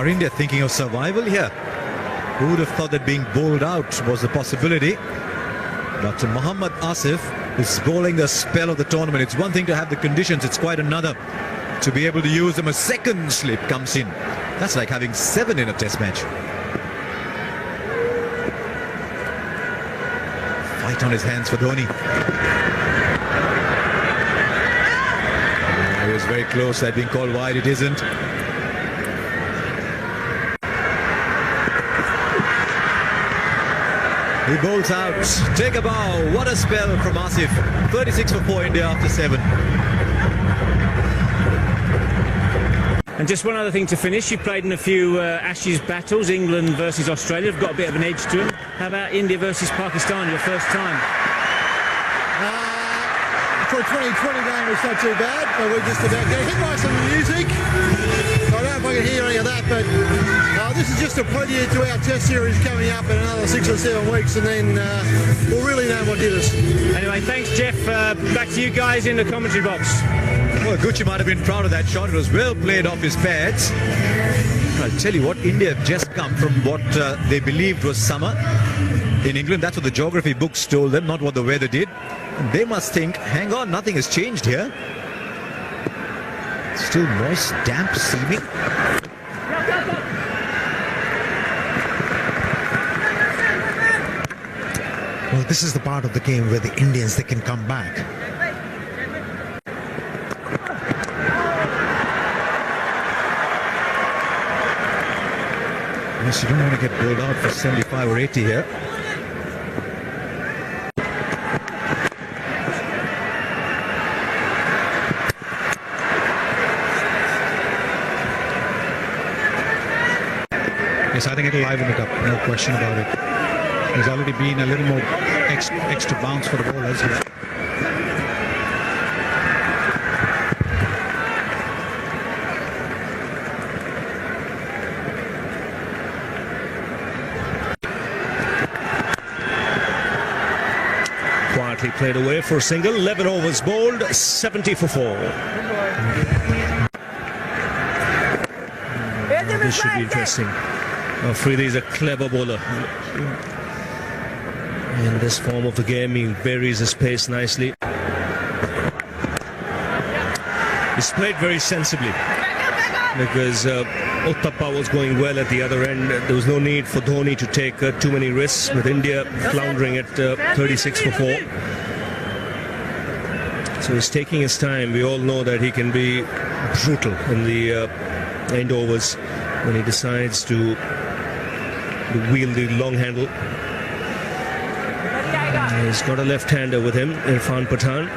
Are India thinking of survival here? Who would have thought that being bowled out was a possibility? But Mohammad Asif is bowling the spell of the tournament. It's one thing to have the conditions, it's quite another to be able to use them. A second slip comes in. That's like having 7 in a test match. Fight on his hands for Dhoni. He was very close. That being called wide, it isn't. He bowls out. Take a bow. What a spell from Asif. 36 for 4 India after 7. And just one other thing to finish. You played in a few Ashes battles. England versus Australia have got a bit of an edge to them. How about India versus Pakistan, your first time? For a 2020 game, it's not too bad, but we're just about getting hit by some music. I don't know if I can hear any of that, but this is just a prelude to our test series coming up in another 6 or 7 weeks, and then we'll really know what did us. Anyway, thanks, Jeff. Back to you guys in the commentary box. Well, Gucci might have been proud of that shot. It was well played off his pads. I'll tell you what, India have just come from what they believed was summer in England. That's what the geography books told them, not what the weather did. And they must think, hang on, nothing has changed here. Still moist, damp, seeming. Well, this is the part of the game where the Indians, they can come back. Yes, you don't want to get bowled out for 75 or 80 here. Yes, I think it'll liven it up, no question about it. There's already been a little more extra bounce for the bowlers here. Quietly played away for a single. 11 overs bowled, 70 for 4. This should be interesting. Afridi is a clever bowler. In this form of the game, he varies his pace nicely. He's played very sensibly because Uttappa was going well at the other end. There was no need for Dhoni to take too many risks, with India floundering at 36 for 4. So he's taking his time. We all know that he can be brutal in the end overs when he decides to wield the long handle. He's got a left-hander with him, Irfan Pathan.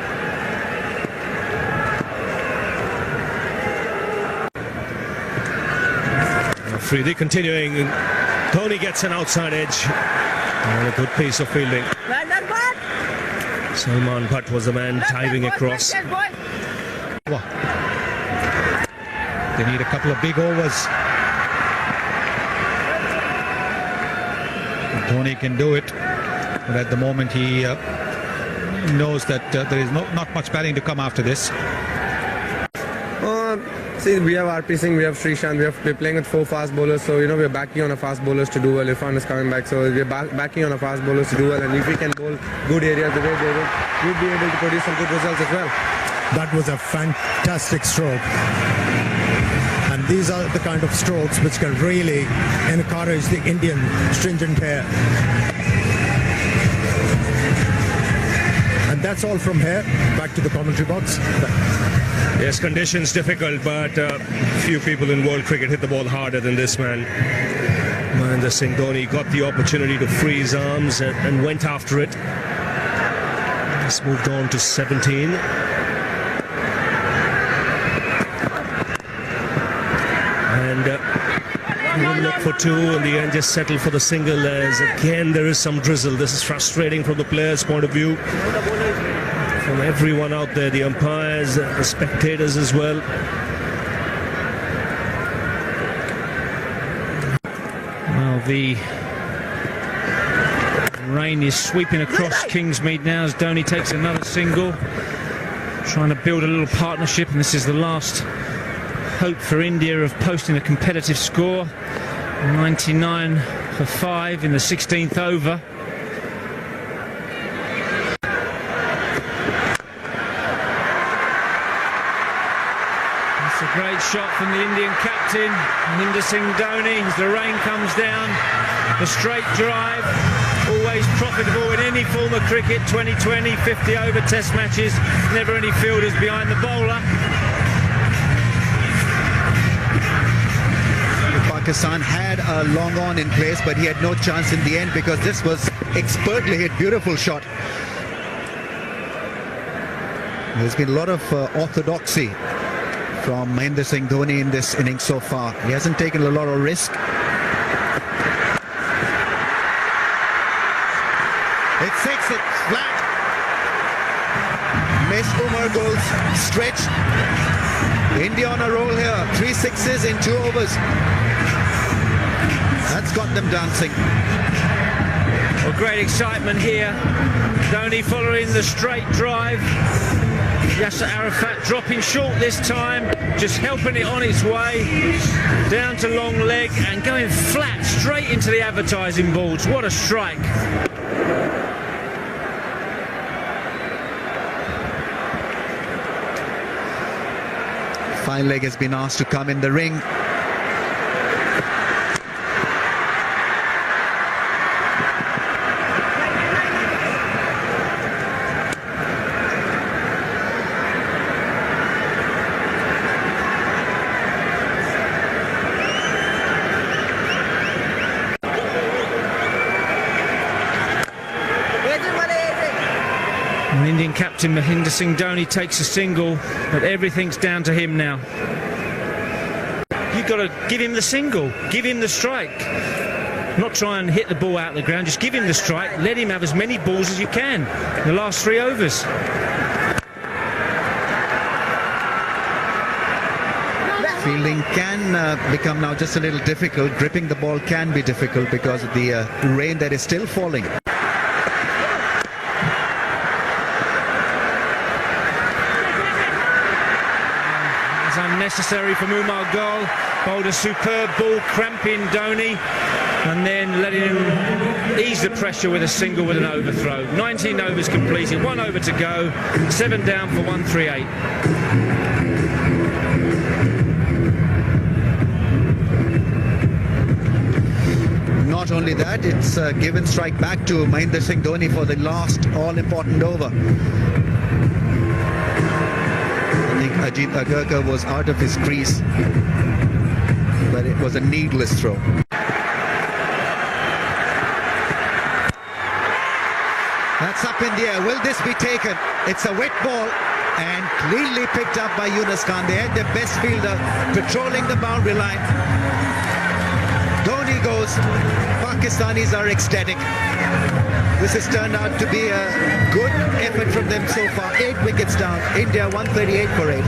Afridi continuing. Dhoni gets an outside edge. And a good piece of fielding. Salman Bhatt was the man diving across. They need a couple of big overs. Dhoni can do it, but at the moment he knows that there is not much batting to come after this. See, we have RP Singh, we have Srishant, we're playing with 4 fast bowlers, so we're backing on our fast bowlers to do well. Irfan is coming back, so we're backing on our fast bowlers to do well, and if we can bowl good areas the way they did, we'll be able to produce some good results as well. That was a fantastic stroke. And these are the kind of strokes which can really encourage the Indian stringent hair. And that's all from here. Back to the commentary box. Yes, conditions difficult, but few people in world cricket hit the ball harder than this man. Mahendra Singh Dhoni got the opportunity to free his arms and went after it. He's moved on to 17. And he will look for 2 in the end, just settle for the single, as again there is some drizzle. This is frustrating from the players' point of view, from everyone out there, the umpires, the spectators as well. Well, the rain is sweeping across Kingsmead now as Dhoni takes another single, trying to build a little partnership, and this is the last hope for India of posting a competitive score. 99 for 5 in the 16th over. That's a great shot from the Indian captain, Mahendra Singh Dhoni, as the rain comes down. The straight drive, always profitable in any form of cricket. 2020, 50 over test matches, never any fielders behind the bowler. Pakistan had a long on in place, but he had no chance in the end because this was expertly hit. Beautiful shot. There's been a lot of orthodoxy from Mahendra Singh Dhoni in this innings so far. He hasn't taken a lot of risk. It's 6, it's flat. Miss Umar goes stretch. India on a roll here. 3 sixes in 2 overs. That's got them dancing. Well, great excitement here. Dhoni following the straight drive. Yasser Arafat dropping short this time, just helping it on its way down to long leg and going flat straight into the advertising boards. What a strike. Fine leg has been asked to come in the ring. Indian captain Mahendra Singh Dhoni takes a single, but everything's down to him now. You've got to give him the single, give him the strike. Not try and hit the ball out of the ground, just give him the strike, let him have as many balls as you can in the last 3 overs. Fielding can become now just a little difficult. Gripping the ball can be difficult because of the rain that is still falling. Unnecessary from Umar Gul, bowled a superb ball, cramping Dhoni and then letting him ease the pressure with a single with an overthrow. 19 overs completed, 1 over to go, 7 down for 138. Not only that, it's given strike back to Mahendra Singh Dhoni for the last all-important over. Ajit Agarkar was out of his crease, but it was a needless throw. That's up in the air. Will this be taken? It's a wet ball and cleanly picked up by Yunus Khan. They had their best fielder patrolling the boundary line. Dhoni goes. Pakistanis are ecstatic. This has turned out to be a good effort from them so far. 8 wickets down. India 138 for 8.